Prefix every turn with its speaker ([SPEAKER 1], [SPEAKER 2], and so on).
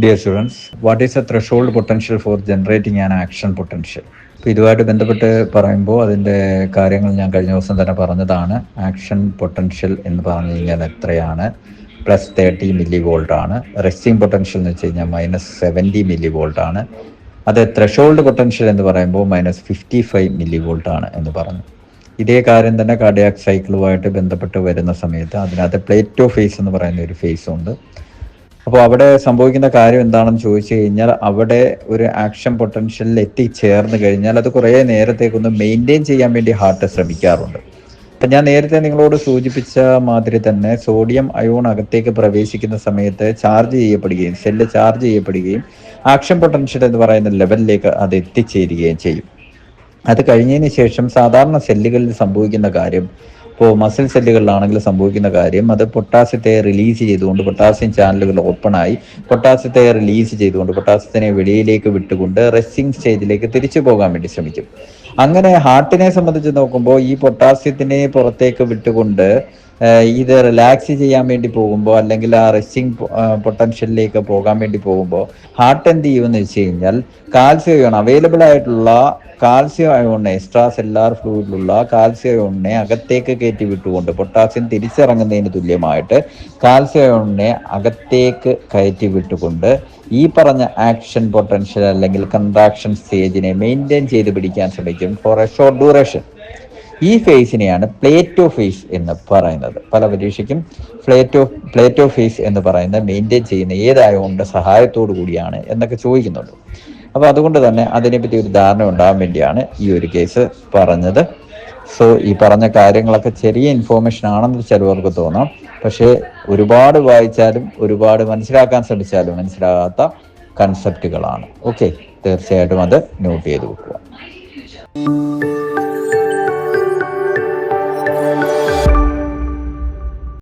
[SPEAKER 1] Dear students, what is the threshold potential for generating an action potential? അപ്പോൾ ഇതുമായിട്ട് ബന്ധപ്പെട്ട് പറയുമ്പോൾ അതിൻ്റെ കാര്യങ്ങൾ ഞാൻ കഴിഞ്ഞ ദിവസം തന്നെ പറഞ്ഞതാണ്. ആക്ഷൻ പൊട്ടൻഷ്യൽ എന്ന് പറഞ്ഞു കഴിഞ്ഞാൽ എത്രയാണ്? +30 മില്ലി വോൾട്ട് ആണ്. റെസ്റ്റിംഗ് പൊട്ടൻഷ്യൽ എന്ന് വെച്ച് കഴിഞ്ഞാൽ -70 മില്ലി വോൾട്ട് ആണ്. അത് ത്രെഷോൾഡ് പൊട്ടൻഷ്യൽ എന്ന് പറയുമ്പോൾ -55 മില്ലി വോൾട്ട് ആണ് എന്ന് പറഞ്ഞു. ഇതേ കാര്യം തന്നെ കാർഡിയാക് സൈക്കിളുമായിട്ട് ബന്ധപ്പെട്ട് വരുന്ന സമയത്ത് അതിനകത്ത് പ്ലേറ്റോ ഫേസ് എന്ന് പറയുന്ന ഒരു ഫേസ് ഉണ്ട്. അപ്പോൾ അവിടെ സംഭവിക്കുന്ന കാര്യം എന്താണെന്ന് ചോദിച്ചു കഴിഞ്ഞാൽ അവിടെ ഒരു ആക്ഷൻ പൊട്ടൻഷ്യലിൽ എത്തിച്ചേർന്ന് കഴിഞ്ഞാൽ അത് കുറേ നേരത്തേക്കൊന്ന് മെയിൻറ്റെയിൻ ചെയ്യാൻ വേണ്ടി ഹാർട്ട് ശ്രമിക്കാറുണ്ട്. അപ്പം ഞാൻ നേരത്തെ നിങ്ങളോട് സൂചിപ്പിച്ച മാതിരി തന്നെ സോഡിയം അയോൺ അകത്തേക്ക് പ്രവേശിക്കുന്ന സമയത്ത് ചാർജ് ചെയ്യപ്പെടുകയും സെല്ല് ചാർജ് ചെയ്യപ്പെടുകയും ആക്ഷൻ പൊട്ടൻഷ്യൽ എന്ന് പറയുന്ന ലെവലിലേക്ക് അത് എത്തിച്ചേരുകയും ചെയ്യും. അത് കഴിഞ്ഞതിന് ശേഷം സാധാരണ സെല്ലുകളിൽ സംഭവിക്കുന്ന കാര്യം, ഇപ്പോൾ മസിൽ സെല്ലുകളിലാണെങ്കിൽ സംഭവിക്കുന്ന കാര്യം, അത് പൊട്ടാസ്യത്തെ റിലീസ് ചെയ്തുകൊണ്ട് പൊട്ടാസ്യം ചാനലുകൾ ഓപ്പണായി പൊട്ടാസ്യത്തെ റിലീസ് ചെയ്തുകൊണ്ട് പൊട്ടാസ്യത്തിനെ വെളിയിലേക്ക് വിട്ടുകൊണ്ട് റെസ്റ്റിംഗ് സ്റ്റേജിലേക്ക് തിരിച്ചു പോകാൻ വേണ്ടി ശ്രമിക്കും. അങ്ങനെ ഹാർട്ടിനെ സംബന്ധിച്ച് നോക്കുമ്പോൾ ഈ പൊട്ടാസ്യത്തിനെ പുറത്തേക്ക് വിട്ടുകൊണ്ട് ഇത് റിലാക്സ് ചെയ്യാൻ വേണ്ടി പോകുമ്പോൾ അല്ലെങ്കിൽ ആ റെസ്റ്റിംഗ് പൊട്ടൻഷ്യലിലേക്ക് പോകാൻ വേണ്ടി പോകുമ്പോൾ ഹാർട്ട് എന്ത് ചെയ്യുമെന്ന് വെച്ച് കഴിഞ്ഞാൽ കാൽസ്യം അയോൺ അവൈലബിൾ ആയിട്ടുള്ള കാൽസ്യം അയോണിനെ എക്സ്ട്രാ സെല്ലാർ ഫ്ലൂയിഡിലുള്ള കാൽസ്യം അയോണിനെ അകത്തേക്ക് കയറ്റി വിട്ടുകൊണ്ട് പൊട്ടാസ്യം തിരിച്ചിറങ്ങുന്നതിന് തുല്യമായിട്ട് കാൽസ്യം അയോണിനെ അകത്തേക്ക് കയറ്റി വിട്ടുകൊണ്ട് ഈ പറഞ്ഞ ആക്ഷൻ പൊട്ടൻഷ്യൽ അല്ലെങ്കിൽ കൺട്രാക്ഷൻ സ്റ്റേജിനെ മെയിൻറ്റെയിൻ ചെയ്ത് പിടിക്കാൻ ശ്രമിക്കും ഫോർ എ ഷോർട്ട് ഡ്യൂറേഷൻ. ഈ ഫേസിനെയാണ് പ്ലേറ്റോ ഫേസ് എന്ന് പറയുന്നത്. പല പരീക്ഷയ്ക്കും പ്ലേറ്റോ ഫേസ് എന്ന് പറയുന്നത് മെയിൻറ്റെയിൻ ചെയ്യുന്ന ഏത് അയോണിന്റെ സഹായത്തോടു കൂടിയാണ് എന്നൊക്കെ ചോദിക്കുന്നുണ്ട്. അപ്പോൾ അതുകൊണ്ട് തന്നെ അതിനെപ്പറ്റി ഒരു ധാരണ ഉണ്ടാകാൻ വേണ്ടിയാണ് ഈ ഒരു കേസ് പറഞ്ഞത്. സോ ഈ പറഞ്ഞ കാര്യങ്ങളൊക്കെ ചെറിയ ഇൻഫോർമേഷൻ ആണെന്ന് ചിലവർക്ക് തോന്നാം, പക്ഷേ ഒരുപാട് വായിച്ചാലും ഒരുപാട് മനസ്സിലാക്കാൻ ശ്രമിച്ചാലും മനസ്സിലാകാത്ത കൺസെപ്റ്റുകളാണ്. ഓക്കെ, തീർച്ചയായിട്ടും അത് നോട്ട് ചെയ്ത് വെക്കുക.